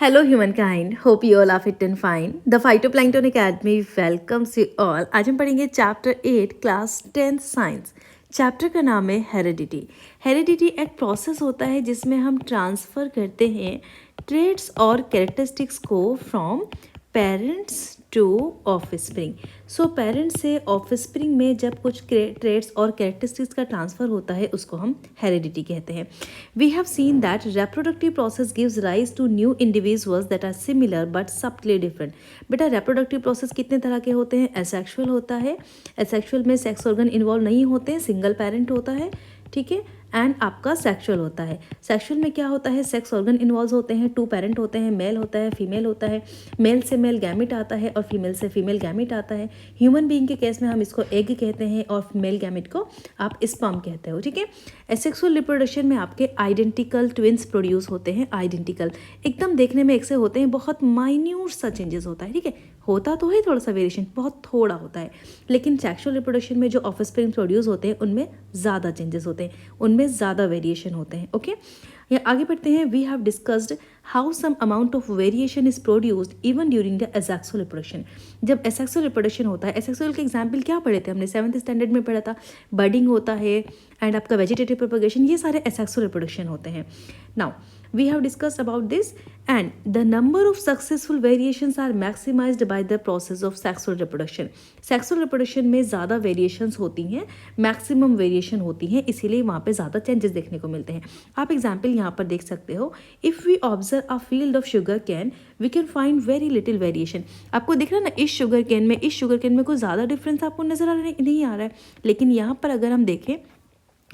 Hello humankind, hope you all are fit and fine. The Phytoplankton Academy welcomes you all. आज हम पढ़ेंगे chapter 8 class 10th science. Chapter का नाम है heredity. Heredity एक process होता है जिसमें हम ट्रांसफ़र करते हैं ट्रेड्स और कैरेक्टरिस्टिक्स को from parents to offspring. So parents से ऑफस्प्रिंग में जब कुछ ट्रेड्स और कैरेक्टरिस्टिक्स का ट्रांसफ़र होता है उसको हम हेरिडिटी कहते हैं. We have seen that reproductive process gives rise to new individuals that are similar but subtly different. बेटा reproductive process कितने तरह के होते हैं? एसेक्सुअल होता है, एसेक्सुअल में सेक्स ऑर्गन इन्वॉल्व नहीं होते हैं, सिंगल पेरेंट होता है, ठीक है. एंड आपका सेक्सुअल होता है. सेक्सुअल में क्या होता है? सेक्स ऑर्गन इन्वॉल्व होते हैं, टू पेरेंट होते हैं, मेल होता है, फीमेल होता है, मेल से मेल गैमिट आता है और फीमेल से फीमेल गैमिट आता है. ह्यूमन बीइंग के केस में हम इसको एग कहते हैं और मेल गैमिट को आप स्पर्म कहते हो, ठीक है. एसेक्सुअल रिप्रोडक्शन में आपके आइडेंटिकल ट्विंस प्रोड्यूस होते हैं. आइडेंटिकल एकदम देखने में एक से होते हैं, बहुत माइन्यूट सा चेंजेस होता है, ठीक है. होता तो है थोड़ा सा वेरिएशन, बहुत थोड़ा होता है, लेकिन सेक्सुअल रिप्रोडक्शन में जो ऑफस्प्रिंग प्रोड्यूस होते हैं उनमें ज़्यादा चेंजेस होते हैं, उनमें ज़्यादा वेरिएशन होते हैं. ओके, या आगे बढ़ते हैं. We have discussed how some amount of variation is produced even during the asexual reproduction. जब एसेक्सुअल रिप्रोडक्शन होता है, एसेक्सुअल के एग्जाम्पल क्या पढ़े थे हमने? 7th स्टैंडर्ड में पढ़ा था. बर्डिंग होता है एंड आपका वेजिटेटिव प्रोपगेशन, ये सारे एसेक्सुअल रिप्रोडक्शन होते हैं. Now we have discussed about this, and the number of successful variations are maximized by the process of sexual reproduction. sexual reproduction में ज़्यादा variations होती हैं, maximum variation होती हैं, इसीलिए वहाँ पे ज़्यादा changes देखने को मिलते हैं. आप example यहाँ पर देख सकते हो. if we observe a field of sugar cane we can find very little variation. आपको दिख रहा है ना, इस शुगर कैन में, इस शुगर कैन में कोई ज़्यादा डिफरेंस आपको नज़र नहीं आ रहा है, लेकिन यहाँ पर अगर हम देखें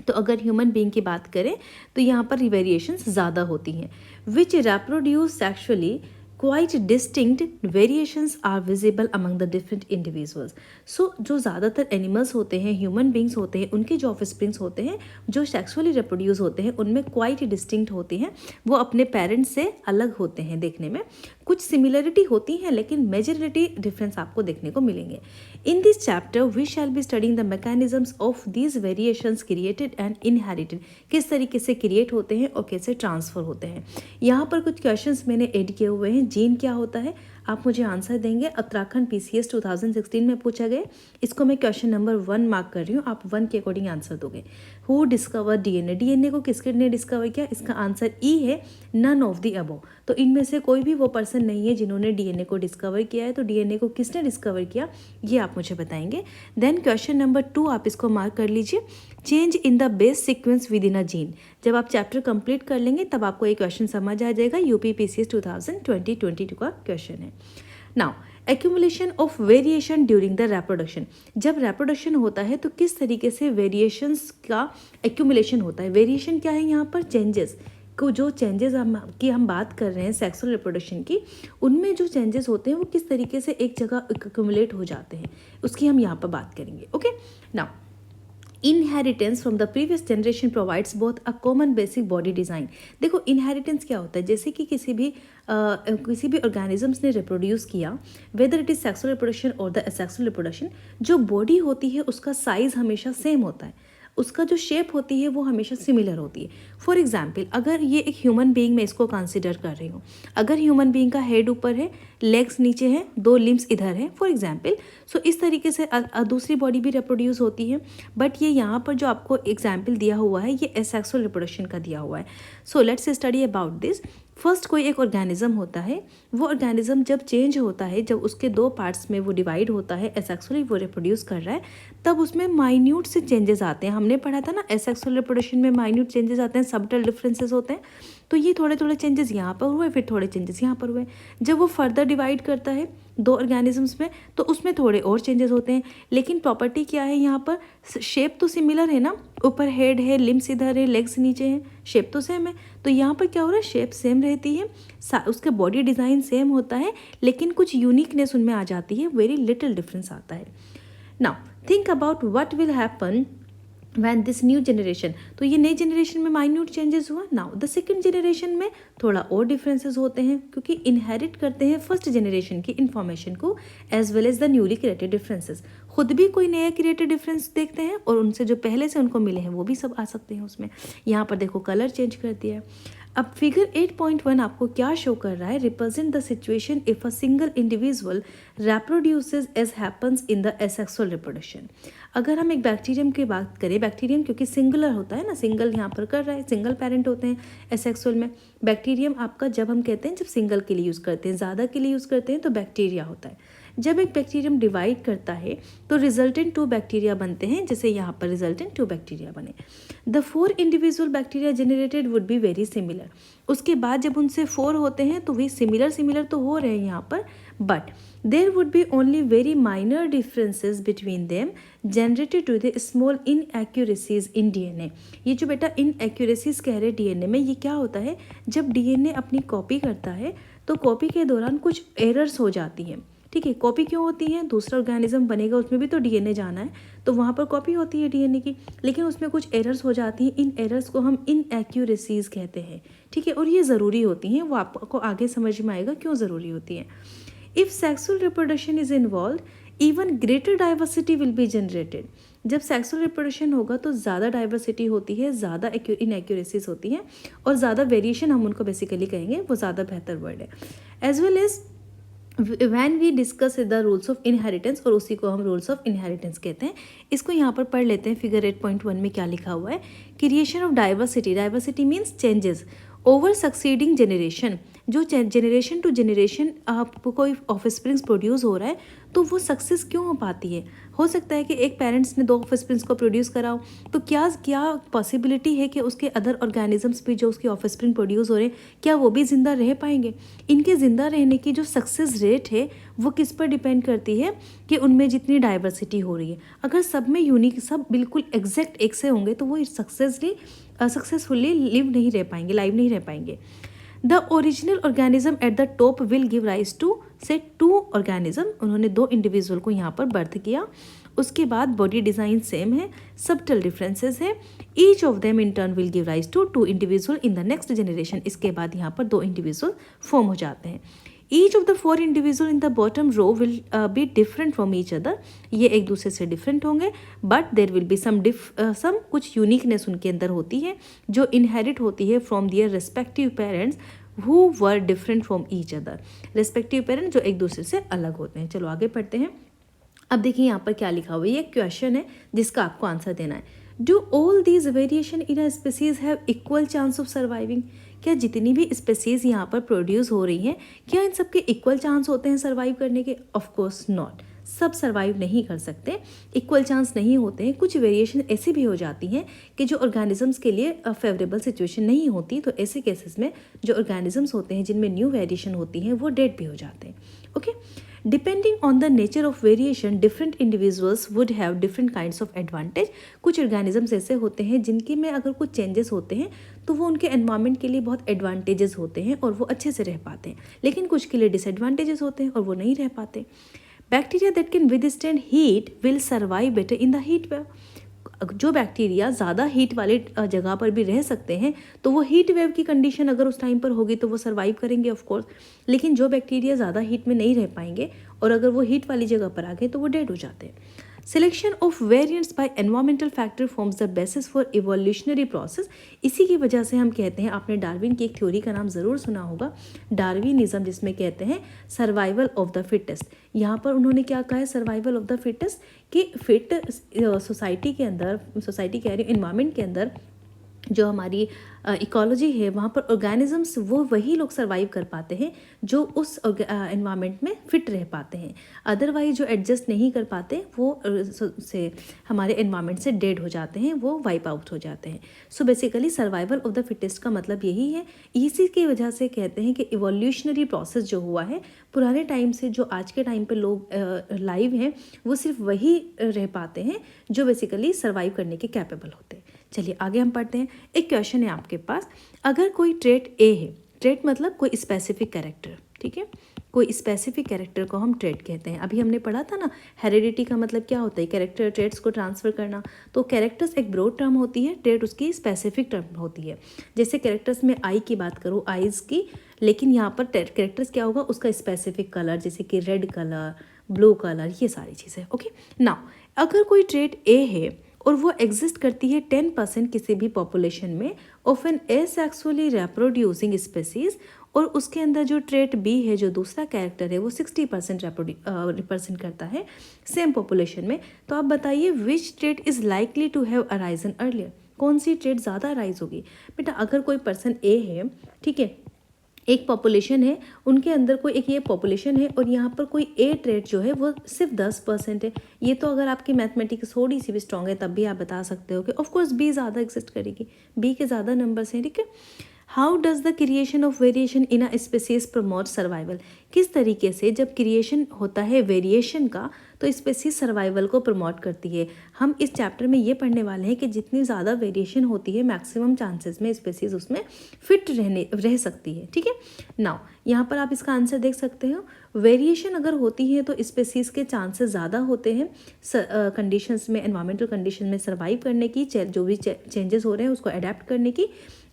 तो अगर ह्यूमन बीइंग की बात करें तो यहाँ पर वेरिएशंस ज़्यादा होती हैं. Which reproduce sexually quite distinct variations are visible among the different individuals. So जो ज़्यादातर एनिमल्स होते हैं, ह्यूमन बींग्स होते हैं, उनके जो ऑफस्प्रिंग्स होते हैं जो सेक्सुअली रिप्रोड्यूस होते हैं उनमें क्वाइट डिस्टिंक्ट होते हैं, वो अपने पेरेंट्स से अलग होते हैं. देखने में कुछ सिमिलरिटी होती हैं लेकिन मेजॉरिटी डिफरेंस आपको देखने को मिलेंगे. In this chapter we shall be studying the mechanisms of these variations created and inherited. किस तरीके से क्रिएट होते हैं और कैसे ट्रांसफ़र होते हैं. यहाँ पर कुछ क्वेश्चंस मैंने ऐड किए हुए हैं. जीन क्या होता है आप मुझे आंसर देंगे. उत्तराखंड PCS 2016 में पूछा गया, इसको मैं क्वेश्चन नंबर 1 मार्क कर रही हूँ, आप 1 के अकॉर्डिंग आंसर दोगे. Who discover DNA. DNA को किसके ने डिस्कवर किया? इसका आंसर E है, नन ऑफ द अबव. तो इनमें से कोई भी वो पर्सन नहीं है जिन्होंने DNA को डिस्कवर किया है. तो DNA को किसने डिस्कवर किया ये आप मुझे बताएंगे. देन क्वेश्चन नंबर 2 आप इसको मार्क कर लीजिए. Change in the base sequence with in a gene. जब आप चैप्टर कंप्लीट कर लेंगे तब आपको ये क्वेश्चन समझ आ जाएगा. UP PCS 2022 का क्वेश्चन है. Now accumulation of variation during the reproduction. जब रेप्रोडक्शन होता है तो किस तरीके से वेरिएशंस का एक्यूमुलेशन होता है. वेरिएशन क्या है यहाँ पर? चेंजेस को, जो चेंजेस हम बात कर रहे हैं सेक्सुअल रिप्रोडक्शन की, उनमें जो चेंजेस होते हैं वो किस तरीके से एक जगह एक्यूमुलेट हो जाते हैं उसकी हम यहाँ पर बात करेंगे. Okay, now inheritance from the previous generation provides both a common basic body design. देखो इनहेरिटेंस क्या होता है? जैसे कि किसी भी ऑर्गेनिजम्स ने रिप्रोड्यूस किया, whether it is sexual reproduction और द असेक्सुअल रिप्रोडक्शन, जो बॉडी होती है उसका साइज हमेशा सेम होता है, उसका जो शेप होती है वो हमेशा सिमिलर होती है. फॉर एग्जाम्पल अगर ये एक ह्यूमन बीइंग में इसको कंसिडर कर रही हूँ, अगर ह्यूमन बीइंग का हेड ऊपर है, लेग्स नीचे हैं, 2 लिम्स इधर है फॉर एग्जाम्पल, सो इस तरीके से दूसरी बॉडी भी रिप्रोड्यूस होती है. बट ये यहाँ पर जो आपको एग्जाम्पल दिया हुआ है ये एसेक्सुअल रिप्रोडक्शन का दिया हुआ है. So let's study about this. First कोई एक ऑर्गेनिज्म होता है, वो ऑर्गेनिज्म जब चेंज होता है, जब उसके 2 पार्ट्स में वो डिवाइड होता है, एसेक्सुअली वो रिप्रोड्यूस कर रहा है, तब उसमें माइन्यूट से चेंजेस आते हैं. हमने पढ़ा था ना एसेक्सुअल रिप्रोडक्शन में माइन्यूट चेंजेस आते हैं, सबटल डिफरेंसेस होते हैं. तो ये थोड़े थोड़े चेंजेस यहाँ पर हुए, फिर थोड़े चेंजेस यहाँ पर हुए. जब वो फर्दर डिवाइड करता है 2 ऑर्गेनिजम्स में तो उसमें थोड़े और चेंजेस होते हैं. लेकिन प्रॉपर्टी क्या है यहाँ पर? शेप तो सिमिलर है ना, ऊपर हेड है, लिम्स इधर है, लेग्स नीचे हैं, शेप तो सेम है. तो यहाँ पर क्या हो रहा है? शेप सेम रहती है, उसका बॉडी डिज़ाइन सेम होता है, लेकिन कुछ यूनिकनेस उनमें आ जाती है, वेरी लिटिल डिफरेंस आता है. Now think about what will happen when this new generation. तो ये नई जनरेशन में माइन्यूट चेंजेस हुआ. नाउ द सेकेंड जनरेशन में थोड़ा और डिफरेंसेस होते हैं क्योंकि इनहेरिट करते हैं फर्स्ट जनरेशन की इन्फॉर्मेशन को as well as the newly created differences. खुद भी कोई नया क्रिएटेड डिफरेंस देखते हैं और उनसे जो पहले से उनको मिले हैं वो भी सब आ सकते हैं उसमें. यहाँ पर देखो कलर चेंज कर दिया है. अब फिगर 8.1 आपको क्या शो कर रहा है, represent the situation if a single individual reproduces as happens in the asexual reproduction। अगर हम एक बैक्टीरियम की बात करें, बैक्टीरियम क्योंकि सिंगुलर होता है ना, सिंगल यहाँ पर कर रहा है, सिंगल पेरेंट होते हैं एसेक्सुअल में। बैक्टीरियम आपका जब हम कहते हैं, जब सिंगल के लिए यूज़ करते हैं, ज़्यादा के लिए यूज़ करते हैं तो बैक्टीरिया होता है। जब एक बैक्टीरियम डिवाइड करता है तो रिजल्टेंट 2 बैक्टीरिया बनते हैं, जैसे यहाँ पर रिजल्टेंट 2 बैक्टीरिया बने। The 4 individual bacteria generated would be very similar. उसके बाद जब उनसे 4 होते हैं तो वे सिमिलर तो हो रहे हैं यहाँ पर, but there would be only very minor differences between them generated to the small inaccuracies in DNA. ये जो बेटा इनएक्यूरेसीज कह रहे डीएनए में, ये क्या होता है, जब डीएनए अपनी कॉपी करता है तो कॉपी के दौरान कुछ एरर्स हो जाती हैं। ठीक है, कॉपी क्यों होती है, दूसरा ऑर्गेनिज्म बनेगा उसमें भी तो डीएनए जाना है, तो वहाँ पर कॉपी होती है डीएनए की, लेकिन उसमें कुछ एरर्स हो जाती हैं। इन एरर्स को हम इनएक्यूरेसीज कहते हैं। ठीक है, और ये ज़रूरी होती हैं, वो आपको आगे समझ में आएगा क्यों ज़रूरी होती हैं। If sexual reproduction is involve even greater diversity will be generated. जब सेक्सुअल रिप्रोडक्शन होगा तो ज़्यादा डाइवर्सिटी होती है, ज़्यादा इनएक्यूरेसीज होती हैं और ज़्यादा वेरिएशन, हम उनको बेसिकली कहेंगे, वो ज़्यादा बेहतर वर्ड है। As well as when we discuss the rules of inheritance, और उसी को हम रूल्स ऑफ इनहेरिटेंस कहते हैं। इसको यहाँ पर पढ़ लेते हैं। फिगर 8.1 में क्या लिखा हुआ है, creation of diversity, diversity means changes over succeeding generation. जो जनरेशन टू जनरेशन आपको कोई ऑफस्प्रिंग्स प्रोड्यूस हो रहा है तो वो सक्सेस क्यों हो पाती है। हो सकता है कि एक पेरेंट्स ने 2 ऑफस्प्रिंग्स को प्रोड्यूस करा हो, तो क्या पॉसिबिलिटी है कि उसके अदर ऑर्गेनिजम्स भी जो उसके ऑफस्प्रिंग प्रोड्यूस हो रहे हैं, क्या वो भी ज़िंदा रह पाएंगे। इनके ज़िंदा रहने की जो सक्सेस रेट है वो किस पर डिपेंड करती है, कि उनमें जितनी डाइवर्सिटी हो रही है। अगर सब में यूनिक, सब बिल्कुल एग्जैक्ट एक से होंगे तो वो सक्सेसफुली लाइव नहीं रह पाएंगे। The original organism at the top will give rise to say 2 organism. उन्होंने 2 इंडिविजुअल को यहाँ पर बर्थ किया। उसके बाद बॉडी डिज़ाइन सेम है, सबटल डिफरेंसेस है। Each of them in turn will give rise to 2 individual in the next generation. इसके बाद यहाँ पर 2 इंडिविजुअल फॉर्म हो जाते हैं। Each of the 4 individual in the bottom row will be different from each other. ये एक दूसरे से डिफरेंट होंगे, but there will be some कुछ यूनिकनेस उनके अंदर होती है जो इनहेरिट होती है from their respective parents who were different from each other. Respective parents जो एक दूसरे से अलग होते हैं। चलो आगे पढ़ते हैं। अब देखिए यहाँ पर क्या लिखा हुआ है, ये क्वेश्चन है जिसका आपको आंसर देना है। Do all these variation in a species have equal chance of surviving. क्या जितनी भी स्पीसीज यहाँ पर प्रोड्यूस हो रही हैं, क्या इन सबके इक्वल चांस होते हैं सर्वाइव करने के? ऑफ कोर्स नॉट, सब सर्वाइव नहीं कर सकते, इक्वल चांस नहीं होते हैं। कुछ वेरिएशन ऐसी भी हो जाती हैं कि जो ऑर्गेनिजम्स के लिए फेवरेबल सिचुएशन नहीं होती, तो ऐसे केसेस में जो ऑर्गेनिजम्स होते हैं जिनमें न्यू वेरिएशन होती हैं वो डेड भी हो जाते हैं। Okay, depending on the nature of variation different individuals would have different kinds of advantage. कुछ ऑर्गेनिजम्स ऐसे होते हैं जिनके में अगर कुछ चेंजेस होते हैं तो वो उनके एनवायरनमेंट के लिए बहुत एडवांटेजेस होते हैं और वो अच्छे से रह पाते हैं, लेकिन कुछ के लिए डिसएडवांटेजेस होते हैं और वो नहीं रह पाते। Bacteria that can withstand heat will survive better in the heat wave. जो बैक्टीरिया ज़्यादा हीट वाले जगह पर भी रह सकते हैं तो वो हीट वेव की कंडीशन अगर उस टाइम पर होगी तो वो सर्वाइव करेंगे ऑफ कोर्स, लेकिन जो बैक्टीरिया ज़्यादा हीट में नहीं रह पाएंगे और अगर वो हीट वाली जगह पर आ गए तो वो डेड हो जाते हैं। Selection of variants bye environmental factor forms the basis for evolutionary process. इसी की वजह से हम कहते हैं, आपने डार्विन की एक थ्योरी का नाम ज़रूर सुना होगा, डार्विनिज्म, जिसमें कहते हैं सर्वाइवल ऑफ द फिटेस्ट। यहाँ पर उन्होंने क्या कहा है, सर्वाइवल ऑफ द फिटेस्ट, कि फिट सोसाइटी के अंदर, सोसाइटी कह रही हूँ, इन्वायरमेंट के अंदर जो हमारी इकोलॉजी है वहाँ पर ऑर्गेनिजम्स वो वही लोग सर्वाइव कर पाते हैं जो उस एनवायरनमेंट में फिट रह पाते हैं। अदरवाइज जो एडजस्ट नहीं कर पाते वो से हमारे एनवायरनमेंट से डेड हो जाते हैं, वो वाइप आउट हो जाते हैं। So basically survival of the fittest का मतलब यही है। इसी की वजह से कहते हैं कि इवोल्यूशनरी प्रोसेस जो हुआ है पुराने टाइम से जो आज के टाइम पे लोग लाइव हैं वो सिर्फ वही रह पाते हैं जो बेसिकली सर्वाइव करने के कैपेबल होते हैं। चलिए आगे हम पढ़ते हैं। एक क्वेश्चन है आपके पास, अगर कोई ट्रेट ए है, ट्रेट मतलब कोई स्पेसिफिक कैरेक्टर, ठीक है, कोई स्पेसिफिक कैरेक्टर को हम ट्रेट कहते हैं। अभी हमने पढ़ा था ना, हेरिडिटी का मतलब क्या होता है, कैरेक्टर ट्रेट्स को ट्रांसफर करना। तो कैरेक्टर्स एक ब्रॉड टर्म होती है, ट्रेट उसकी स्पेसिफिक टर्म होती है। जैसे कैरेक्टर्स में आई की बात करूँ, आइज़ की, लेकिन यहाँ पर कैरेक्टर्स क्या होगा, उसका स्पेसिफिक कलर, जैसे कि रेड कलर, ब्लू कलर, ये सारी चीज़ें। ओके, नाउ अगर कोई ट्रेट ए है और वो एग्जिस्ट करती है 10% किसी भी पॉपुलेशन में of an asexually reproducing species, और उसके अंदर जो ट्रेट बी है, जो दूसरा कैरेक्टर है, वो 60% रिप्रेजेंट करता है सेम पॉपुलेशन में। तो आप बताइए which trait is likely to have arisen earlier, कौन सी ट्रेट ज़्यादा अराइज होगी। बेटा अगर कोई पर्सन ए है, ठीक है, एक पॉपुलेशन है, उनके अंदर कोई एक ये पॉपुलेशन है और यहाँ पर कोई ए ट्रेट जो है वो सिर्फ 10% है। ये तो अगर आपकी मैथमेटिक्स थोड़ी सी भी स्ट्रॉन्ग है तब भी आप बता सकते हो कि ऑफकोर्स बी ज़्यादा एग्जिस्ट करेगी, बी के ज़्यादा नंबर्स हैं, ठीक है। How does the creation of variation in a species promote survival, किस तरीके से जब क्रिएशन होता है वेरिएशन का तो स्पेसीज सर्वाइवल को प्रमोट करती है। हम इस चैप्टर में ये पढ़ने वाले हैं कि जितनी ज़्यादा वेरिएशन होती है मैक्सिमम चांसेस में स्पेसीज उसमें फिट रह सकती है, ठीक है। नाउ यहाँ पर आप इसका आंसर देख सकते हो, वेरिएशन अगर होती है तो स्पेसीज के चांसेस ज़्यादा होते हैं कंडीशंस में, एनवायरमेंटल कंडीशन में सर्वाइव करने की, जो भी चेंजेस हो रहे हैं उसको अडेप्ट करने की।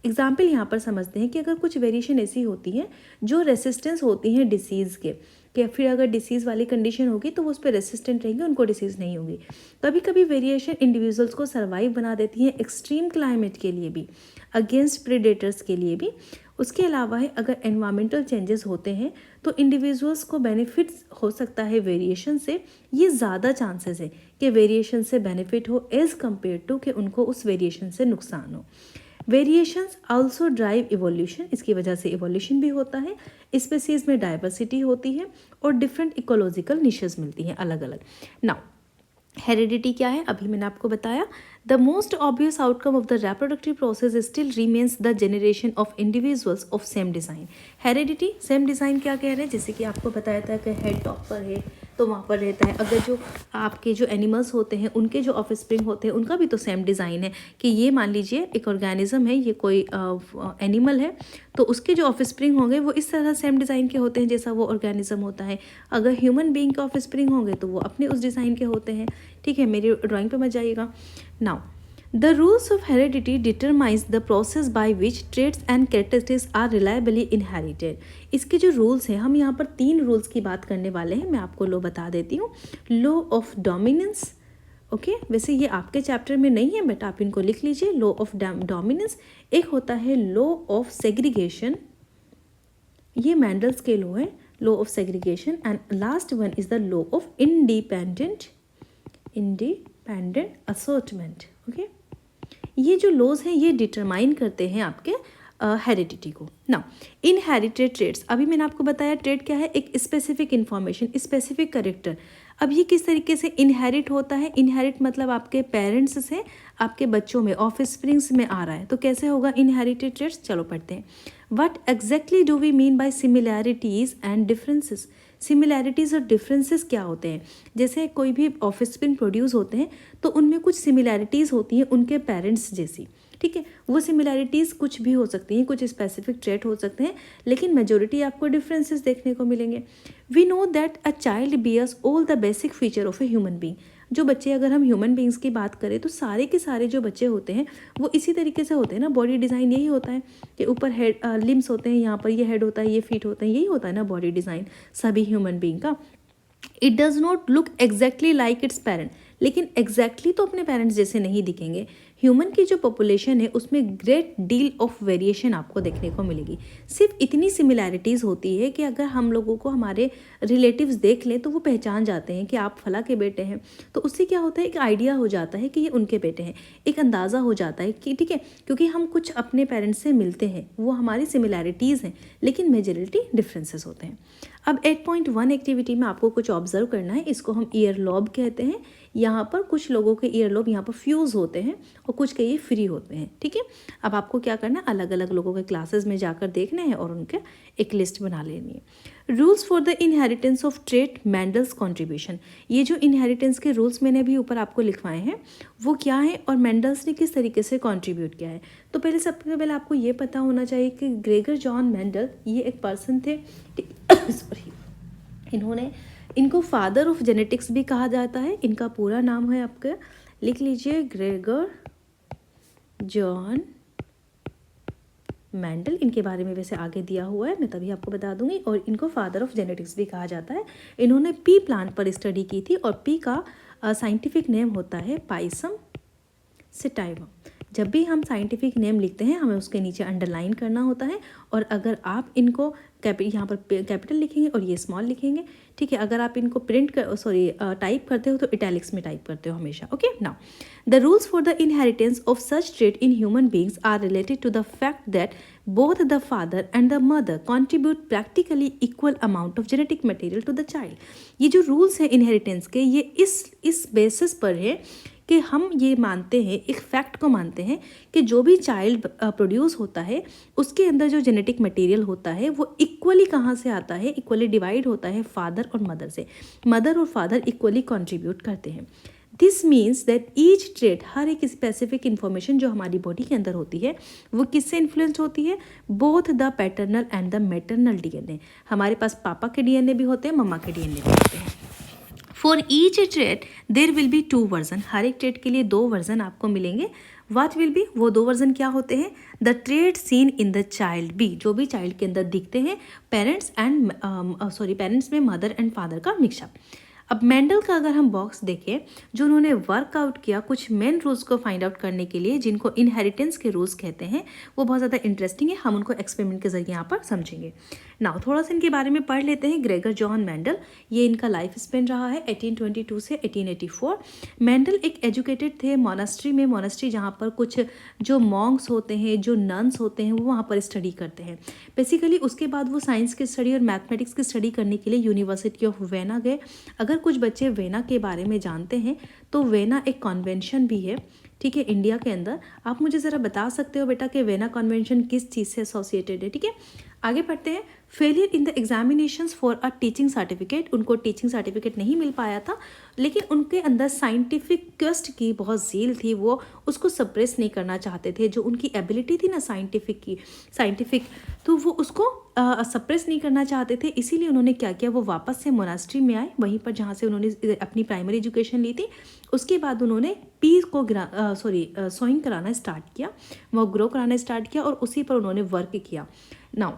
एग्जाम्पल यहाँ पर समझते हैं कि अगर कुछ वेरिएशन ऐसी होती है जो रेसिस्टेंस होती हैं डिसीज़ के, कि फिर अगर डिसीज़ वाली कंडीशन होगी तो वो उस पर रेसिस्टेंट रहेंगे, उनको डिसीज़ नहीं होगी। कभी कभी वेरिएशन इंडिविजुअल्स को सर्वाइव बना देती है एक्सट्रीम क्लाइमेट के लिए भी, अगेंस्ट प्रेडेटर्स के लिए भी। उसके अलावा है अगर एनवायरमेंटल चेंजेस होते हैं तो इंडिविजुअल्स को बेनिफिट हो सकता है वेरिएशन से, ये ज़्यादा चांसेस है कि वेरिएशन से बेनिफिट हो एज़ कम्पेयर टू कि उनको उस वेरिएशन से नुकसान हो। वेरिएशंस आल्सो ड्राइव इवोल्यूशन, इसकी वजह से इवोल्यूशन भी होता है, स्पेसीज में डाइवर्सिटी होती है और डिफरेंट इकोलॉजिकल निशेस मिलती हैं अलग अलग। नाउ हेरिडिटी क्या है, अभी मैंने आपको बताया। The most obvious outcome of the reproductive process still remains the generation of individuals of same design. Heredity same design क्या कह रहे हैं, जैसे कि आपको बताया था कि हेड टॉप पर है तो वहाँ पर रहता है, अगर जो आपके जो एनिमल्स होते हैं उनके जो ऑफस्प्रिंग होते हैं उनका भी तो सेम डिज़ाइन है, कि ये मान लीजिए एक ऑर्गेनिज्म है, ये कोई एनिमल है, तो उसके जो ऑफस्प्रिंग होंगे वो इस तरह सेम डिज़ाइन के होते हैं जैसा वो ऑर्गेनिज्म होता है। अगर ह्यूमन बीइंग के ऑफस्प्रिंग होंगे तो वो अपने उस डिज़ाइन के होते हैं, ठीक है। मेरी ड्राइंग पे मत जाइएगा। Now the rules of heredity determines the process by which traits and characteristics are reliably inherited. इसके जो रूल्स हैं, हम यहाँ पर 3 रूल्स की बात करने वाले हैं, मैं आपको लो बता देती हूँ। लॉ ऑफ डोमिनेंस, ओके, वैसे ये आपके चैप्टर में नहीं है बट आप इनको लिख लीजिए। लॉ ऑफ डोमिनेंस, एक होता है लॉ ऑफ सेग्रीगेशन, ये मैंडल्स के लॉ है, law of segregation, and last one is the law of independent assortment, okay. ये जो लॉज हैं ये डिटरमाइन करते हैं आपके हेरिडिटी को। नाउ इनहेरिटेड ट्रेट्स, अभी मैंने आपको बताया ट्रेट क्या है, एक स्पेसिफिक इंफॉर्मेशन, स्पेसिफिक कैरेक्टर। अब ये किस तरीके से इनहेरिट होता है, इनहेरिट मतलब आपके पेरेंट्स से आपके बच्चों में, ऑफस्प्रिंग्स में आ रहा है, तो कैसे होगा इनहेरिटेड ट्रेट्स, चलो पढ़ते हैं। What exactly do we mean by similarities and differences. Similarities और डिफरेंसेस क्या होते हैं, जैसे कोई भी ऑफस्प्रिंग प्रोड्यूस होते हैं तो उनमें कुछ सिमिलैरिटीज़ होती हैं उनके पेरेंट्स जैसी, ठीक है। वो सिमिलैरिटीज़ कुछ भी हो सकती हैं, कुछ स्पेसिफिक ट्रेट हो सकते हैं, लेकिन मेजोरिटी आपको डिफरेंसेस देखने को मिलेंगे। We know that a child bears all the basic feature of a human being. जो बच्चे, अगर हम ह्यूमन बींग्स की बात करें तो सारे के सारे जो बच्चे होते हैं वो इसी तरीके से होते हैं ना, बॉडी डिज़ाइन यही होता है कि ऊपर हेड लिम्स होते हैं, यहाँ पर ये हेड होता है, ये फीट होते हैं, यही होता है ना बॉडी डिज़ाइन सभी ह्यूमन बींग का। It does not look exactly like it's parent, लेकिन एग्जैक्टली तो अपने पेरेंट्स जैसे नहीं दिखेंगे। ह्यूमन की जो पॉपुलेशन है उसमें ग्रेट डील ऑफ वेरिएशन आपको देखने को मिलेगी। सिर्फ इतनी सिमिलैरिटीज़ होती है कि अगर हम लोगों को हमारे रिलेटिव्स देख लें तो वो पहचान जाते हैं कि आप फला के बेटे हैं, तो उससे क्या होता है, एक आइडिया हो जाता है कि ये उनके बेटे हैं, एक अंदाज़ा हो जाता है कि ठीक है, क्योंकि हम कुछ अपने पेरेंट्स से मिलते हैं, वो हमारी सिमिलैरिटीज़ हैं, लेकिन मेजॉरिटी डिफरेंसेस होते हैं। अब 8.1 एक्टिविटी में आपको कुछ ऑब्जर्व करना है, इसको हम ईयर लॉब कहते हैं। यहाँ पर कुछ लोगों के ईयर लॉब यहाँ पर फ्यूज़ होते हैं और कुछ के ये फ्री होते हैं, ठीक है। अब आपको क्या करना है, अलग अलग लोगों के क्लासेस में जाकर देखने हैं और उनके एक लिस्ट बना लेनी है। Rules for the inheritance of trait, Mendel's contribution. ये जो इनहेरिटेंस के रूल्स मैंने अभी ऊपर आपको लिखवाए हैं वो क्या है और मैंडल्स ने किस तरीके से कॉन्ट्रीब्यूट किया है। तो पहले सबसे पहले आपको ये पता होना चाहिए कि ग्रेगर जॉन मैंडल ये एक पर्सन थे सॉरी, इनको फादर ऑफ जेनेटिक्स भी कहा जाता है। इनका पूरा नाम है, आपका लिख लीजिए, ग्रेगर जॉन मैंडल। इनके बारे में वैसे आगे दिया हुआ है, मैं तभी आपको बता दूंगी। और इनको फादर ऑफ जेनेटिक्स भी कहा जाता है। इन्होंने पी प्लांट पर स्टडी की थी और पी का साइंटिफिक नेम होता है पाइसम सेटाइवा। जब भी हम साइंटिफिक नेम लिखते हैं हमें उसके नीचे अंडरलाइन करना होता है, और अगर आप इनको यहाँ पर कैपिटल लिखेंगे और ये स्मॉल लिखेंगे, ठीक है। अगर आप इनको टाइप करते हो तो इटैलिक्स में टाइप करते हो हमेशा। Okay, now the rules for the inheritance of such trait in human beings are related to the fact that both the father and the mother contribute practically equal amount of genetic material to the child। ये जो rules हैं inheritance के, ये इस basis पर है कि हम ये मानते हैं, एक फैक्ट को मानते हैं कि जो भी चाइल्ड प्रोड्यूस होता है उसके अंदर जो जेनेटिक मटेरियल होता है वो इक्वली कहाँ से आता है, इक्वली डिवाइड होता है फादर और मदर से। मदर और फादर इक्वली कंट्रीब्यूट करते हैं। This means that each trait, हर एक स्पेसिफिक इन्फॉर्मेशन जो हमारी बॉडी के अंदर होती है वो किससे इन्फ्लुएंस होती है, both the paternal and the maternal DNA. हमारे पास पापा के डीएनए भी होते हैं, मम्मा के डीएनए भी होते हैं। For each trait there will be 2 version, हर एक ट्रेट के लिए 2 वर्जन आपको मिलेंगे। व्हाट विल बी, वो 2 वर्जन क्या होते हैं, the trait seen in the child B, जो भी चाइल्ड के अंदर दिखते हैं, पेरेंट्स में मदर एंड फादर का मिक्सअप। अब मेंडल का अगर हम बॉक्स देखें, जो उन्होंने वर्कआउट किया कुछ मेन रूल्स को फाइंड आउट करने के लिए, जिनको इनहेरिटेंस के रूल्स कहते हैं, वो बहुत ज़्यादा इंटरेस्टिंग है। हम उनको एक्सपेरिमेंट के जरिए यहाँ पर समझेंगे। नाउ थोड़ा सा इनके बारे में पढ़ लेते हैं। ग्रेगर जॉन मेंडल, ये इनका लाइफ स्पेन रहा है 1822 से 1884। मेंडल एक एजुकेटेड थे मोनास्ट्री जहाँ पर कुछ जो मॉन्क्स होते हैं, जो नन्स होते हैं, वो वहाँ पर स्टडी करते हैं। बेसिकली उसके बाद वो साइंस की स्टडी और मैथमेटिक्स की स्टडी करने के लिए यूनिवर्सिटी ऑफ वेना गए। अगर कुछ बच्चे वेना के बारे में जानते हैं तो वेना एक कन्वेंशन भी है, ठीक है, इंडिया के अंदर। आप मुझे ज़रा बता सकते हो बेटा कि वेना कन्वेंशन किस चीज़ से एसोसिएटेड है, ठीक है। आगे पढ़ते हैं। Failure in the examinations for a teaching certificate, उनको टीचिंग सर्टिफिकेट नहीं मिल पाया था, लेकिन उनके अंदर साइंटिफिक क्वेस्ट की बहुत ज़ील थी, वो उसको सप्रेस नहीं करना चाहते थे। जो उनकी एबिलिटी थी ना साइंटिफिक, तो वो उसको सप्रेस नहीं करना चाहते थे। इसीलिए उन्होंने क्या किया, वो वापस से मोनास्ट्री में आए, वहीं पर जहाँ से उन्होंने अपनी प्राइमरी एजुकेशन ली थी। उसके बाद उन्होंने पी को सोइंग कराना स्टार्ट किया, वो ग्रो कराना स्टार्ट किया, और उसी पर उन्होंने वर्क किया। नाउ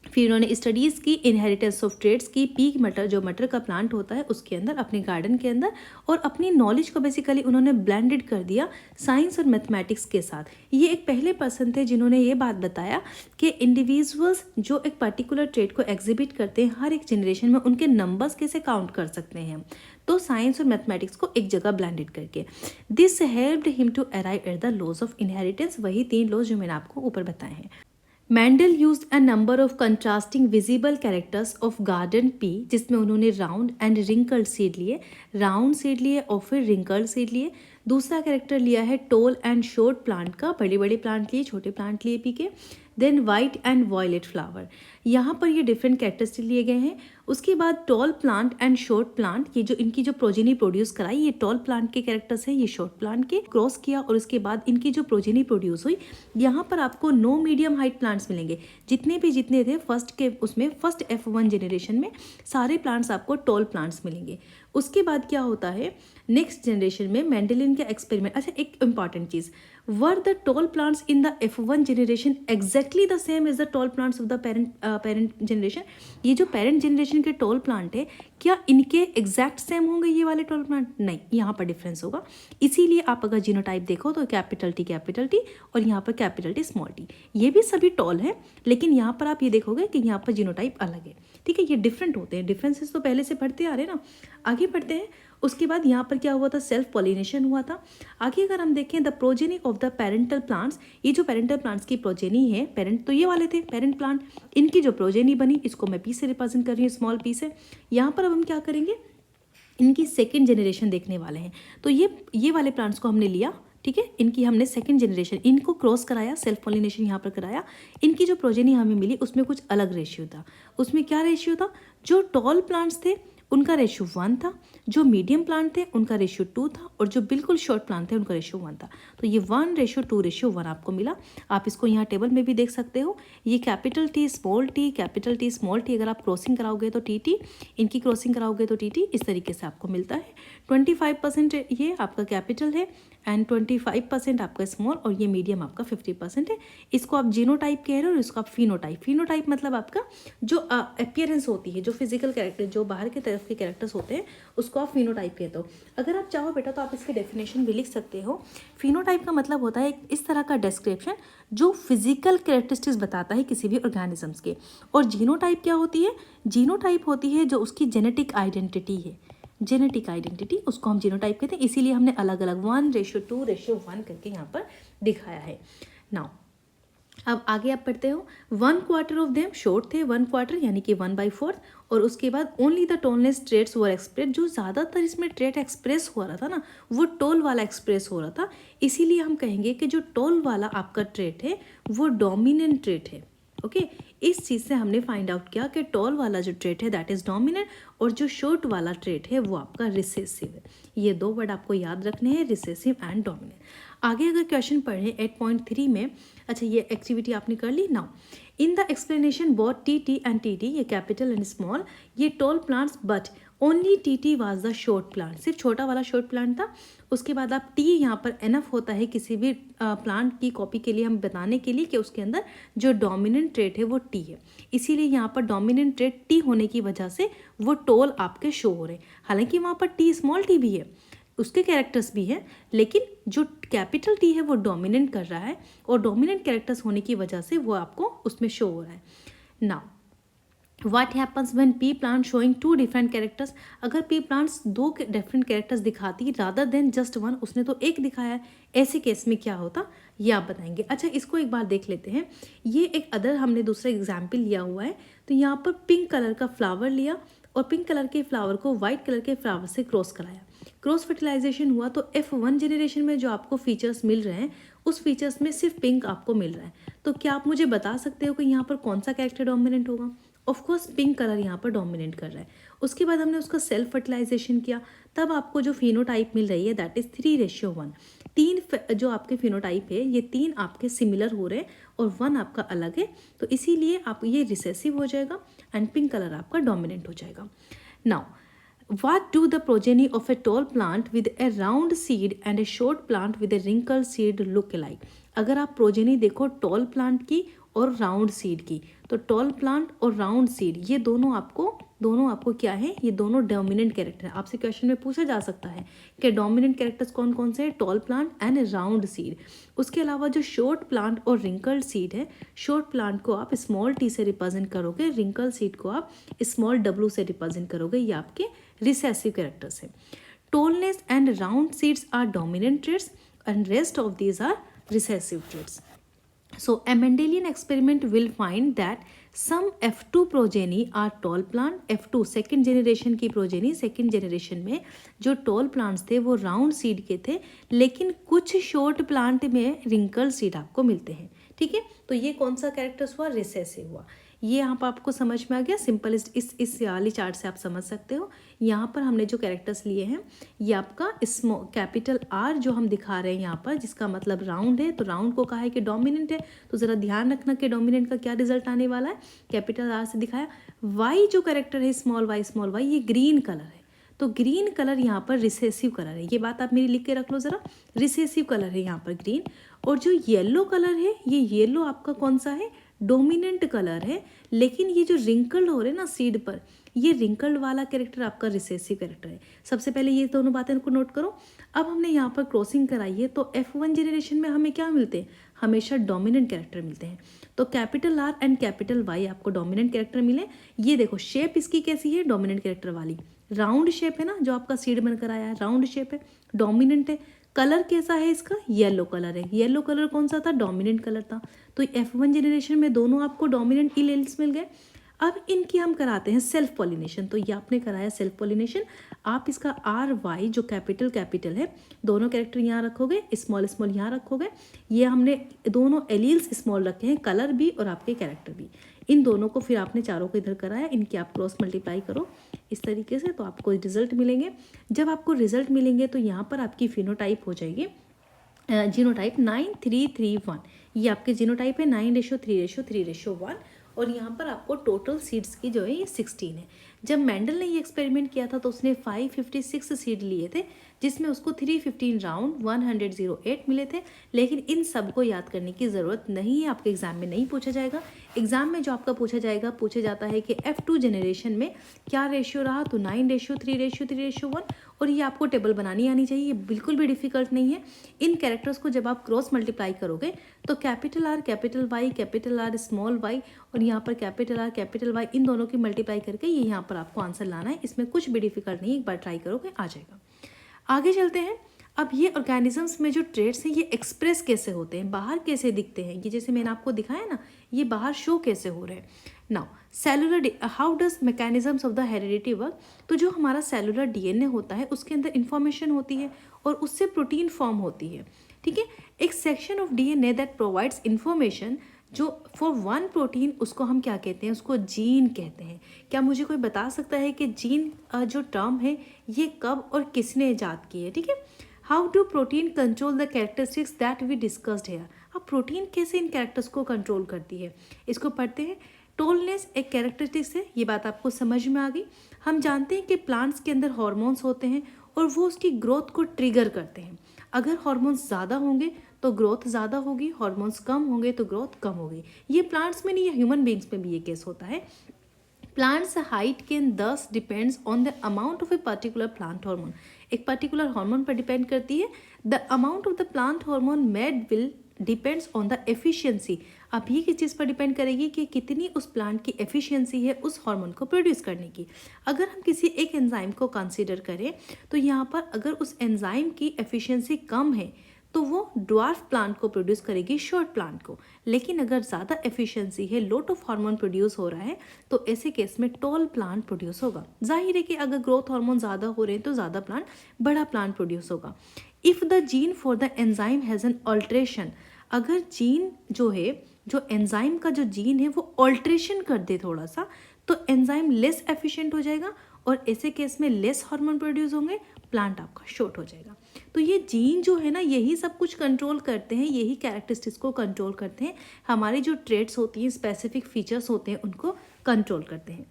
फिर उन्होंने स्टडीज़ की इनहेरिटेंस ऑफ ट्रेड्स की, पीक मटर, जो मटर का प्लांट होता है उसके अंदर, अपने गार्डन के अंदर, और अपनी नॉलेज को बेसिकली उन्होंने ब्लेंडेड कर दिया साइंस और मैथमेटिक्स के साथ। ये एक पहले पर्सन थे जिन्होंने ये बात बताया कि इंडिविजुअल्स जो एक पर्टिकुलर ट्रेड को एग्जिबिट करते हैं हर एक जनरेशन में, उनके नंबर्स कैसे काउंट कर सकते हैं, तो साइंस और मैथमेटिक्स को एक जगह ब्लेंडेड करके। This helped him to arrive at the laws of inheritance, वही 3 लॉज जो मैंने आपको ऊपर बताए हैं। Mendel used a number of contrasting visible characters of garden pea, जिसमें उन्होंने राउंड एंड रिंकल्ड सीड लिए, राउंड सीड लिए और फिर रिंकल्ड सीड लिए। दूसरा कैरेक्टर लिया है टोल एंड शॉर्ट प्लांट का, बड़े बड़े प्लांट लिए, छोटे प्लांट लिए पी के। Then white and violet flower, यहाँ पर ये डिफरेंट कैरेक्टरिस्टिक लिए गए हैं। उसके बाद toll plant and short plant, ये जो इनकी जो प्रोजेनी प्रोड्यूस कराई, ये टॉल प्लांट के कैरेक्टर्स हैं, ये शॉर्ट प्लांट के क्रॉस किया, और उसके बाद इनकी जो प्रोजेनी प्रोड्यूस हुई। यहाँ पर आपको नो मीडियम हाइट प्लांट्स मिलेंगे, जितने थे फर्स्ट F1 जनरेशन में सारे प्लांट्स आपको टॉल प्लांट्स मिलेंगे। उसके बाद क्या होता है, नेक्स्ट जनरेशन में मेंडेलियन का एक्सपेरिमेंट। अच्छा, एक इंपॉर्टेंट चीज़, were the tall plants in the F1 generation exactly the same as the tall plants of the parent generation. ये जो पेरेंट जनरेशन के टॉल प्लांट है, क्या इनके एग्जैक्ट सेम होंगे ये वाले टॉल प्लांट? नहीं, यहाँ पर डिफरेंस होगा। इसीलिए आप अगर जीनोटाइप देखो तो कैपिटल टी और यहाँ पर कैपिटल टी स्मॉल टी, ये भी सभी टॉल है, लेकिन यहाँ पर आप ये देखोगे कि यहाँ पर जीनोटाइप अलग है, ठीक है। ये डिफरेंट होते हैं, डिफरेंसेस तो पहले से पढ़ते आ रहे ना। आगे पढ़ते हैं। उसके बाद यहाँ पर क्या हुआ था, सेल्फ पॉलिनेशन हुआ था। आगे अगर हम देखें the progeny of the parental plants, ये जो पेरेंटल प्लांट्स की प्रोजेनी है, पेरेंट तो ये वाले थे पेरेंट प्लांट, इनकी जो प्रोजेनी बनी, इसको मैं पी से रिप्रेजेंट कर रही हूँ, स्मॉल पी से। यहाँ पर अब हम क्या करेंगे, इनकी सेकेंड जनरेशन देखने वाले हैं। तो ये वाले प्लांट्स को हमने लिया, ठीक है, इनकी हमने सेकंड जनरेशन, इनको क्रॉस कराया, सेल्फ पॉलिनेशन यहाँ पर कराया। इनकी जो प्रोजेनी हमें मिली उसमें कुछ अलग रेशियो था। उसमें क्या रेशियो था, जो टॉल प्लांट्स थे उनका रेशियो 1 था, जो मीडियम प्लांट थे उनका रेशियो 2 था, और जो बिल्कुल शॉर्ट प्लांट थे उनका रेशियो 1 था। तो ये 1:2:1 आपको मिला। आप इसको यहाँ टेबल में भी देख सकते हो। ये कैपिटल टी स्मॉल टी, अगर आप क्रॉसिंग कराओगे तो टी, इनकी क्रॉसिंग कराओगे तो टी, इस तरीके से आपको मिलता है। 25% ये आपका कैपिटल है, एंड 25% आपका स्मॉल और ये मीडियम आपका 50% है। इसको आप जीनोटाइप कह रहे हो और इसको आप फिनोटाइप। फिनोटाइप मतलब आपका जो अपीयरेंस होती है, जो फिजिकल कैरेक्टर, जो बाहर की तरफ के कैरेक्टर्स होते हैं, उसको आप फिनोटाइप कहते हो। अगर आप चाहो बेटा तो आप इसकी डेफिनेशन भी लिख सकते हो। फिनोटाइप का मतलब होता है इस तरह का डिस्क्रिप्शन जो फिजिकल कैरेक्टरिस्टिक्स बताता है किसी भी ऑर्गेनिजम्स के। और जीनोटाइप क्या होती है? जीनोटाइप होती है जो उसकी जेनेटिक आइडेंटिटी है, जेनेटिक आइडेंटिटी, उसको हम जीनोटाइप कहते हैं। इसीलिए हमने अलग अलग 1:2:1 करके यहाँ पर दिखाया है। नाउ अब आगे आप पढ़ते हो 1/4 ऑफ देम शॉर्ट थे, 1/4 यानी कि 1/4। और उसके बाद only the tallness traits were expressed, जो ज़्यादातर इसमें ट्रेट एक्सप्रेस हो रहा था ना, वो टोल वाला एक्सप्रेस हो रहा था। इसीलिए हम कहेंगे कि जो टोल वाला आपका ट्रेट है वो डोमिनेंट ट्रेट है। ओके इस चीज़ से हमने फाइंड आउट किया कि टॉल वाला जो ट्रेट है दैट इज़ डोमिनेंट और जो शॉर्ट वाला ट्रेट है वो आपका रिसेसिव है। ये दो वर्ड आपको याद रखने हैं, रिसेसिव एंड डोमिनेंट। आगे अगर क्वेश्चन पढ़ें 8.3 में, अच्छा ये एक्टिविटी आपने कर ली। Now in the explanation both T and T, ये कैपिटल एंड स्मॉल, ये tall plants but only T was the short plant, सिर्फ छोटा वाला शॉर्ट प्लांट था। उसके बाद आप टी यहाँ पर एनफ होता है किसी भी प्लांट की कॉपी के लिए, हम बताने के लिए कि उसके अंदर जो डोमिनेंट ट्रेट है वो टी है। इसीलिए यहाँ पर डोमिनेंट ट्रेट टी होने की वजह से वो टोल आपके शो हो रहे हैं। हालांकि वहाँ पर टी स्मॉल टी भी है, उसके कैरेक्टर्स भी हैं, लेकिन जो कैपिटल टी है वो डोमिनेंट कर रहा है और डोमिनेंट कैरेक्टर्स होने की वजह से वो आपको उसमें शो हो रहा है। Now What happens when P plant showing 2 different characters? अगर P plants 2 डिफरेंट कैरेक्टर्स दिखाती rather than just 1, उसने तो एक दिखाया है, ऐसे केस में क्या होता ये आप बताएंगे। अच्छा इसको एक बार देख लेते हैं। ये एक अदर हमने दूसरा एग्जाम्पल लिया हुआ है। तो यहाँ पर पिंक कलर का फ्लावर लिया और पिंक कलर के फ्लावर को वाइट कलर के फ्लावर से क्रॉस कराया, क्रॉस फर्टिलाइजेशन हुआ। तो F1 जनरेशन में जो आपको फीचर्स मिल रहे हैं उस फीचर्स में सिर्फ पिंक आपको मिल रहा है। तो क्या आप मुझे बता सकते हो कि यहाँ पर कौन सा कैरेक्टर डोमिनेंट होगा? ऑफ कोर्स पिंक कलर यहाँ पर डोमिनेट कर रहा है। उसके बाद हमने उसका सेल्फ फर्टिलाइजेशन किया, तब आपको जो फिनोटाइप मिल रही है दैट इज़ 3:1। 3 जो आपके फिनोटाइप है ये 3 आपके सिमिलर हो रहे हैं और 1 आपका अलग है। तो इसीलिए आप ये रिसेसिव हो जाएगा एंड पिंक कलर आपका डोमिनेंट हो जाएगा। Now what do the progeny of a tall plant with a round seed and a short plant with a wrinkled seed look alike? अगर आप प्रोजेनी देखो टॉल प्लांट की और राउंड सीड की, तो टॉल प्लांट और राउंड सीड ये दोनों आपको क्या है? ये दोनों डोमिनेंट कैरेक्टर है। आपसे क्वेश्चन में पूछा जा सकता है कि डोमिनेंट कैरेक्टर्स कौन कौन से हैं? Tall plant and round seed. उसके अलावा जो शॉर्ट प्लांट और रिंकल्ड सीड है, शॉर्ट प्लांट को आप स्मॉल टी से रिप्रेजेंट करोगे, रिंकल सीड को आप स्मॉल डब्ल्यू से रिप्रेजेंट करोगे। ये आपके रिसेसिव कैरेक्टर्स हैं। Tallness and round seeds are dominant traits and rest of these are recessive traits. So a Mendelian experiment will find that some F2 progeny are tall plant. F2 second generation की progeny, second generation में जो tall plants थे वो round seed के थे, लेकिन कुछ short plant में रिंकल सीड आपको मिलते हैं। ठीक है, तो ये कौन सा कैरेक्टर्स हुआ? रिसेसिव हुआ। ये यहाँ पर आपको समझ में आ गया। सिंपल इस वाली चार्ट से आप समझ सकते हो। यहाँ पर हमने जो कैरेक्टर्स लिए हैं ये आपका कैपिटल R जो हम दिखा रहे हैं यहाँ पर, जिसका मतलब राउंड है, तो राउंड को कहा है कि डोमिनेंट है। तो ज़रा ध्यान रखना कि डोमिनेंट का क्या रिजल्ट आने वाला है। कैपिटल R से दिखाया। Y जो कैरेक्टर है स्मॉल y ये ग्रीन कलर है, तो ग्रीन कलर यहाँ पर रिसेसिव कलर है। ये बात आप मेरी लिख के रख लो ज़रा, रिसेसिव कलर है यहाँ पर ग्रीन। और जो येलो कलर है ये येलो आपका कौन सा है? डोमिनेंट कलर है। लेकिन ये जो रिंकल्ड हो रहे हैं ना सीड पर, ये रिंकल्ड वाला कैरेक्टर आपका रिसेसिव कैरेक्टर है। सबसे पहले ये दोनों बातें को नोट करो। अब हमने यहाँ पर क्रॉसिंग कराई है, तो F1 जनरेशन में हमें क्या मिलते हैं? हमेशा डोमिनेंट कैरेक्टर मिलते हैं। तो capital R and capital Y आपको डोमिनेंट कैरेक्टर मिले। ये देखो शेप इसकी कैसी है? डोमिनेंट कैरेक्टर वाली राउंड शेप है ना, जो आपका सीड बनकर आया है राउंड शेप है, डोमिनेंट है। कलर कैसा है इसका? येलो कलर है। येलो कलर कौन सा था? डोमिनेंट कलर था। तो F1 जनरेशन में दोनों आपको डोमिनेंट एलील्स मिल गए। अब इनकी हम कराते हैं सेल्फ पॉलिनेशन। तो ये आपने कराया सेल्फ पॉलिनेशन। आप इसका RY जो कैपिटल है, दोनों कैरेक्टर यहाँ रखोगे, स्मॉल यहाँ रखोगे। ये हमने दोनों एलील्स स्मॉल रखे हैं, कलर भी और आपके कैरेक्टर भी। इन दोनों को फिर आपने चारों को इधर कराया, इनकी आप क्रॉस मल्टीप्लाई करो इस तरीके से, तो आपको रिजल्ट मिलेंगे। जब आपको रिजल्ट मिलेंगे तो यहाँ पर आपकी फिनोटाइप हो जाएगी जीनोटाइप 9:3:3:1। ये आपके जीनोटाइप है 9:3:3:1। और यहाँ पर आपको टोटल सीड्स की जो है ये 16 है। जब मेंडल ने ये एक्सपेरिमेंट किया था तो उसने 556 सीड लिए थे, जिसमें उसको 315 राउंड 108 मिले थे। लेकिन इन सब को याद करने की ज़रूरत नहीं है, आपके एग्जाम में नहीं पूछा जाएगा। एग्जाम में जो आपका पूछा जाता है कि F2 जनरेशन में क्या रेशियो रहा, तो 9:3:3:1, और ये आपको टेबल बनानी आनी चाहिए, ये बिल्कुल भी डिफिकल्ट नहीं है। इन कैरेक्टर्स को जब आप क्रॉस मल्टीप्लाई करोगे तो capital R capital Y capital R small y और यहाँ पर कैपिटल R कैपिटल Y, इन दोनों की मल्टीप्लाई करके ये यहाँ पर आपको आंसर लाना है। इसमें कुछ भी डिफिकल्ट नहीं है, एक बार ट्राई करोगे आ जाएगा। आगे चलते हैं। अब ये ऑर्गेनिजम्स में जो ट्रेड्स हैं ये एक्सप्रेस कैसे होते हैं, बाहर कैसे दिखते हैं, ये जैसे मैंने आपको दिखाया ना, ये बाहर शो कैसे हो रहे हैं। Now cellular, how does mechanisms of the heredity work. तो जो हमारा सेलुलर डीएनए होता है उसके अंदर इंफॉर्मेशन होती है और उससे प्रोटीन फॉर्म होती है, ठीक है। एक section of DNA that provides information, जो फॉर वन प्रोटीन, उसको हम क्या कहते हैं, उसको जीन कहते हैं। क्या मुझे कोई बता सकता है कि जीन जो टर्म है ये कब और किसने ईजाद की है, ठीक है। How do protein control the characteristics that we discussed here. अब प्रोटीन कैसे इन कैरेक्टर्स को कंट्रोल करती है, इसको पढ़ते हैं। टोलनेस एक कैरेक्टरिस्टिक्स है, ये बात आपको समझ में आ गई। हम जानते हैं कि प्लांट्स के अंदर हॉर्मोन्स होते हैं और वो उसकी ग्रोथ को ट्रिगर करते हैं। अगर हॉर्मोन्स ज़्यादा होंगे तो ग्रोथ ज़्यादा होगी, हॉर्मोन्स कम होंगे तो ग्रोथ कम होगी। ये प्लांट्स में नहीं, ये ह्यूमन बींग्स में भी ये केस होता है। प्लांट्स हाइट कैन दस depends on the amount of a particular plant hormone. एक पर्टिकुलर हार्मोन पर डिपेंड करती है। The amount of the plant hormone made will depends on the efficiency. अब ये किस चीज़ पर डिपेंड करेगी कि कितनी उस प्लांट की एफिशिएंसी है उस हार्मोन को प्रोड्यूस करने की। अगर हम किसी एक एंजाइम को कंसीडर करें तो यहाँ पर अगर उस एंजाइम की एफिशिएंसी कम है तो वो ड्वार्फ प्लांट को प्रोड्यूस करेगी, शॉर्ट प्लांट को। लेकिन अगर ज़्यादा एफिशिएंसी है, लॉट ऑफ हार्मोन प्रोड्यूस हो रहा है, तो ऐसे केस में टॉल प्लांट प्रोड्यूस होगा। जाहिर है कि अगर ग्रोथ हार्मोन ज़्यादा हो रहे हैं तो ज़्यादा प्लांट, बड़ा प्लांट प्रोड्यूस होगा। If the gene for the enzyme has an alteration, अगर जीन जो है, जो एंजाइम का जो जीन है वो ऑल्ट्रेशन कर दे थोड़ा सा, तो एंजाइम लेस एफिशिएंट हो जाएगा और ऐसे केस में लेस हार्मोन प्रोड्यूस होंगे, प्लांट आपका शॉर्ट हो जाएगा। तो ये जीन जो है ना, यही सब कुछ कंट्रोल करते हैं, यही कैरेक्टरिस्टिक्स को कंट्रोल करते हैं, हमारी जो ट्रेड्स होती हैं, स्पेसिफिक फीचर्स होते हैं, उनको कंट्रोल करते हैं।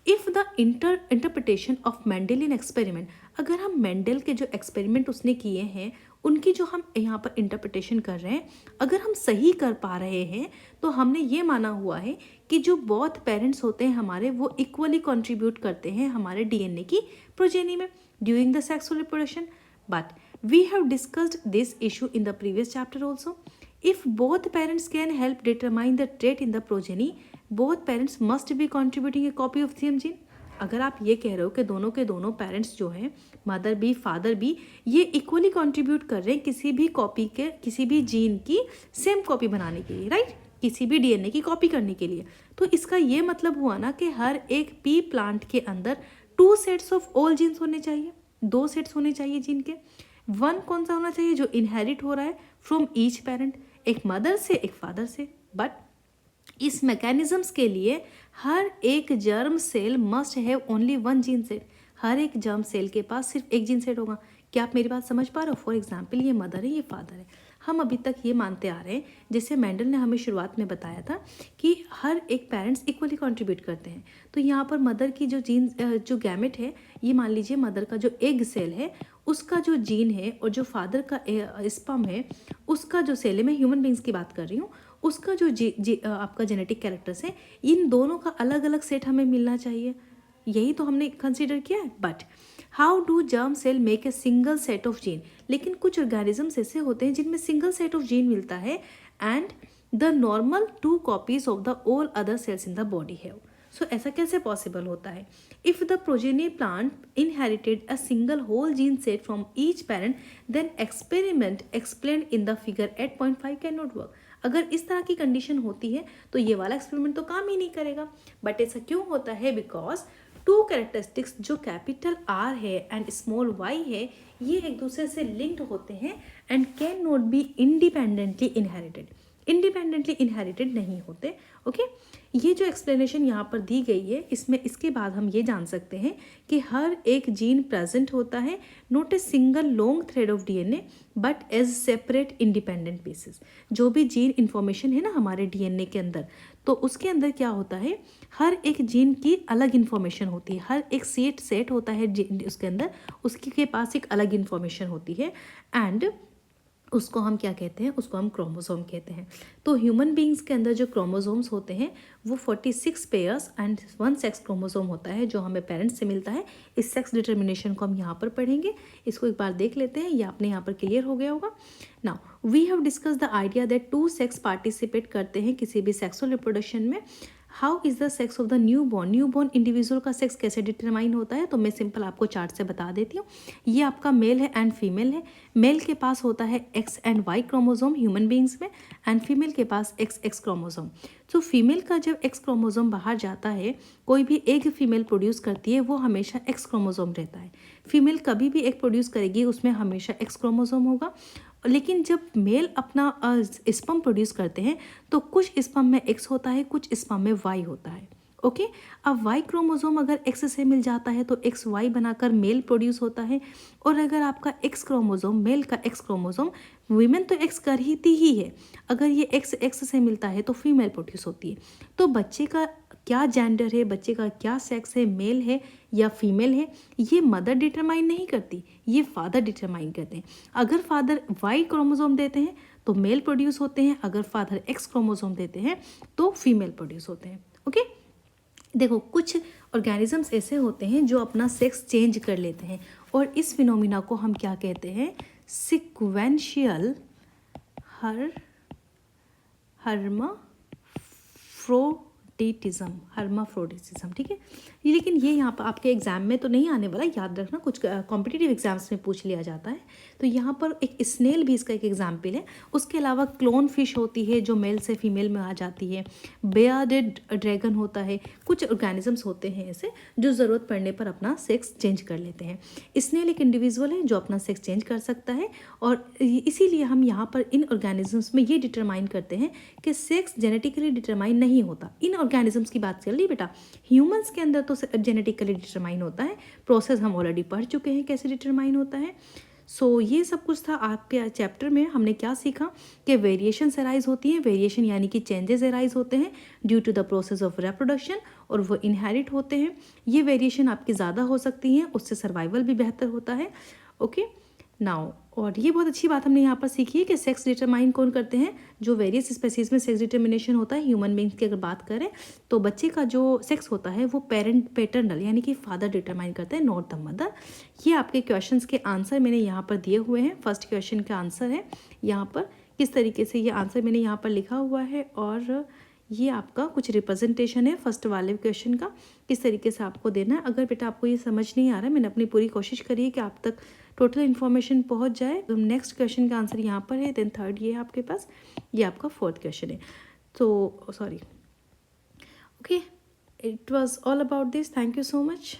If the interpretation of Mendelian experiment, अगर हम मेंडल के जो एक्सपेरिमेंट उसने किए हैं उनकी जो हम यहाँ पर इंटरप्रिटेशन कर रहे हैं, अगर हम सही कर पा रहे हैं तो हमने ये माना हुआ है कि जो बोथ पेरेंट्स होते हैं हमारे, वो इक्वली कंट्रीब्यूट करते हैं हमारे डीएनए की प्रोजेनी में during the sexual reproduction. But we have discussed this issue in the previous chapter also. If both parents can help determine the trait in the progeny, both parents must be contributing a copy of same gene. अगर आप ये कह रहे हो कि दोनों के दोनों पेरेंट्स जो हैं, मदर भी फादर भी, ये इक्वली कंट्रीब्यूट कर रहे हैं किसी भी कॉपी के, किसी भी जीन की सेम कॉपी बनाने के लिए, राइट, किसी भी डीएनए की कॉपी करने के लिए, तो इसका ये मतलब हुआ ना कि हर एक पी प्लांट के अंदर 2 सेट्स ऑफ ऑल जीन्स होने चाहिए, 2 सेट्स होने चाहिए जीन के। वन कौन सा होना चाहिए, जो इनहेरिट हो रहा है फ्रॉम ईच पेरेंट, एक मदर से एक फादर से। बट इस मैकेनिज्म्स के लिए हर एक germ cell must have only 1 gene set. हर एक जर्म सेल के पास सिर्फ एक जीन सेट होगा। क्या आप मेरी बात समझ पा रहे हो? फॉर एग्जाम्पल, ये मदर है, ये फादर है। हम अभी तक ये मानते आ रहे हैं, जैसे मेंडल ने हमें शुरुआत में बताया था कि हर एक पेरेंट्स इक्वली कंट्रीब्यूट करते हैं। तो यहाँ पर मदर की जो जीन, जो गैमेट है, ये मान लीजिए मदर का जो एग सेल है उसका जो जीन है, और जो फादर का स्पर्म है उसका जो सेल है, मैं ह्यूमन बींग्स की बात कर रही हूँ, उसका जो आपका जेनेटिक कैरेक्टर्स है, इन दोनों का अलग अलग सेट हमें मिलना चाहिए। यही तो हमने कंसीडर किया है। But how do germ cell make a single set of gene, लेकिन कुछ ऑर्गेनिजम्स ऐसे होते हैं जिनमें सिंगल सेट ऑफ जीन मिलता है and the normal 2 copies of the all other cells in the body have. So ऐसा कैसे पॉसिबल होता है? If the progeny plant inherited a single whole gene set from each parent, then experiment explained in the figure 8.5 can not work. अगर इस तरह की condition होती है तो ये वाला एक्सपेरिमेंट तो काम ही नहीं करेगा। बट ऐसा क्यों होता है? बिकॉज 2 कैरेक्टरिस्टिक्स जो कैपिटल R है एंड स्मॉल y है, ये एक दूसरे से लिंक्ड होते हैं and can not be independently inherited. Independently inherited नहीं होते। ओके, ये जो एक्सप्लेनेशन यहाँ पर दी गई है, इसमें इसके बाद हम ये जान सकते हैं कि हर एक जीन प्रेजेंट होता है, not a single long thread of DNA but as separate independent pieces. जो भी जीन इंफॉर्मेशन है ना हमारे डीएनए के अंदर, तो उसके अंदर क्या होता है, हर एक जीन की अलग इन्फॉर्मेशन होती है, हर एक सेट होता है जीन उसके अंदर, उसके के पास एक अलग इन्फॉर्मेशन होती है एंड उसको हम क्या कहते हैं, उसको हम क्रोमोसोम कहते हैं। तो ह्यूमन बींग्स के अंदर जो क्रोमोसोम्स होते हैं वो 46 पेयर्स एंड 1 सेक्स क्रोमोसोम होता है जो हमें पेरेंट्स से मिलता है। इस सेक्स डिटर्मिनेशन को हम यहाँ पर पढ़ेंगे, इसको एक बार देख लेते हैं, ये आपने यहाँ पर क्लियर हो गया होगा। Now we have discuss the idea that 2 sex participate करते हैं किसी भी सेक्सुअल रिप्रोडक्शन में। How is the sex of the new born individual का सेक्स कैसे डिटरमाइन होता है, तो मैं सिंपल आपको चार्ट से बता देती हूँ। ये आपका मेल है एंड फीमेल है। मेल के पास होता है X and Y chromosome human beings में, एंड फीमेल के पास एक्स क्रोमोसोम। तो फीमेल का जब एक्स क्रोमोसोम बाहर जाता है, कोई भी एग फीमेल प्रोड्यूस करती है वो हमेशा एक्स क्रोमोसोम रहता है। फीमेल कभी भी एग प्रोड्यूस करेगी उसमें हमेशा एक्स क्रोमोसोम होगा। लेकिन जब मेल अपना स्पर्म प्रोड्यूस करते हैं तो कुछ स्पर्म में एक्स होता है, कुछ स्पर्म में वाई होता है। ओके, अब वाई क्रोमोसोम अगर एक्स से मिल जाता है तो एक्स वाई बनाकर मेल प्रोड्यूस होता है, और अगर आपका एक्स क्रोमोसोम, मेल का एक्स क्रोमोसोम, वीमेन तो एक्स कर ही है, अगर ये एक्स से मिलता है तो फीमेल प्रोड्यूस होती है। तो बच्चे का क्या जेंडर है, बच्चे का क्या सेक्स है, मेल है या फीमेल है, ये मदर डिटरमाइन नहीं करती, ये फादर डिटरमाइन करते हैं। अगर फादर वाई क्रोमोसोम देते हैं तो मेल प्रोड्यूस होते हैं, अगर फादर एक्स क्रोमोसोम देते हैं तो फीमेल प्रोड्यूस होते हैं। ओके, देखो कुछ ऑर्गेनिजम्स ऐसे होते हैं जो अपना सेक्स चेंज कर लेते हैं, और इस फिनोमिना को हम क्या कहते हैं, सिक्वेंशियल हर्माफ्रोडिटिज्म, ठीक है। लेकिन ये यहाँ पर आपके एग्जाम में तो नहीं आने वाला, याद रखना, कुछ कॉम्पिटिटिव एग्जाम्स में पूछ लिया जाता है। तो यहाँ पर एक स्नेल भी इसका एक एग्जाम्पल है। उसके अलावा क्लोन फिश होती है जो मेल से फीमेल में आ जाती है, बेयर्डेड ड्रैगन होता है, कुछ ऑर्गेनिजम्स होते हैं ऐसे जो ज़रूरत पड़ने पर अपना सेक्स चेंज कर लेते हैं। स्नेल एक इंडिविजुअल है जो अपना सेक्स चेंज कर सकता है, और इसीलिए हम यहाँ पर इन ऑर्गेनिजम्स में ये डिटरमाइन करते हैं कि सेक्स जेनेटिकली डिटरमाइन नहीं होता। इन ऑर्गेनिजम्स की बात चल रही बेटा, ह्यूमंस के अंदर तो जेनेटिकली डिटरमाइन होता है, प्रोसेस हम ऑलरेडी पढ़ चुके हैं कैसे डिटरमाइन होता है। सो ये सब कुछ था आपके चैप्टर में। हमने क्या सीखा कि वेरिएशंस अराइज होती हैं, वेरिएशन यानी कि चेंजेस अराइज होते हैं due to the process of reproduction, और वो इनहेरिट होते हैं। ये वेरिएशन आपकी ज़्यादा हो सकती हैं, उससे सर्वाइवल भी बेहतर होता है। ओके नाउ, और ये बहुत अच्छी बात हमने यहाँ पर सीखी है कि सेक्स डिटरमाइन कौन करते हैं, जो वेरियस स्पेसीज में सेक्स डिटर्मिनेशन होता है। ह्यूमन बींग्स की अगर बात करें तो बच्चे का जो सेक्स होता है वो पैटर्नल यानी कि फादर डिटरमाइन करते हैं, नॉट द मदर। ये आपके क्वेश्चंस के आंसर मैंने यहाँ पर दिए हुए हैं। फर्स्ट क्वेश्चन का आंसर है यहाँ पर, किस तरीके से ये आंसर मैंने यहाँ पर लिखा हुआ है, और ये आपका कुछ रिप्रेजेंटेशन है फर्स्ट वाले क्वेश्चन का, किस तरीके से आपको देना है। अगर बेटा आपको ये समझ नहीं आ रहा है, मैंने अपनी पूरी कोशिश करी है कि आप तक टोटल इन्फॉर्मेशन पहुंच जाए। तो नेक्स्ट क्वेश्चन का आंसर यहाँ पर है, देन थर्ड ये है आपके पास, ये आपका फोर्थ क्वेश्चन है। तो sorry, okay, it was all about this, thank you so much.